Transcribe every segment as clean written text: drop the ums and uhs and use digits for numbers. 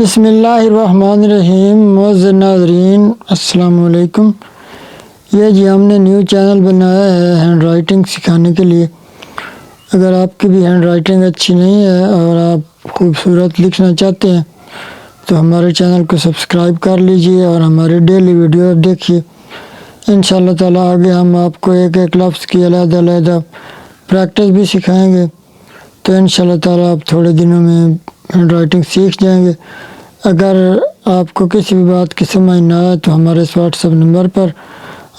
بسم اللہ الرحمن الرحیم. معزز ناظرین السلام علیکم. یہ جی ہم نے نیو چینل بنایا ہے ہینڈ رائٹنگ سکھانے کے لیے. اگر آپ کی بھی ہینڈ رائٹنگ اچھی نہیں ہے اور آپ خوبصورت لکھنا چاہتے ہیں تو ہمارے چینل کو سبسکرائب کر لیجئے اور ہماری ڈیلی ویڈیو آپ دیکھیے. انشاءاللہ تعالیٰ آگے ہم آپ کو ایک ایک لفظ کی علیحدہ علیحدہ پریکٹس بھی سکھائیں گے، تو انشاءاللہ تعالیٰ آپ تھوڑے دنوں میں ہینڈ رائٹنگ سیکھ جائیں گے. اگر آپ کو کسی بھی بات کی سمجھ نہ آئے تو ہمارے اس واٹس ایپ نمبر پر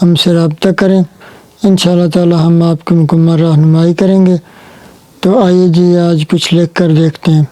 ہم سے رابطہ کریں. انشاءاللہ تعالیٰ ہم آپ کی مکمل رہنمائی کریں گے. تو آئیے جی آج کچھ لکھ کر دیکھتے ہیں.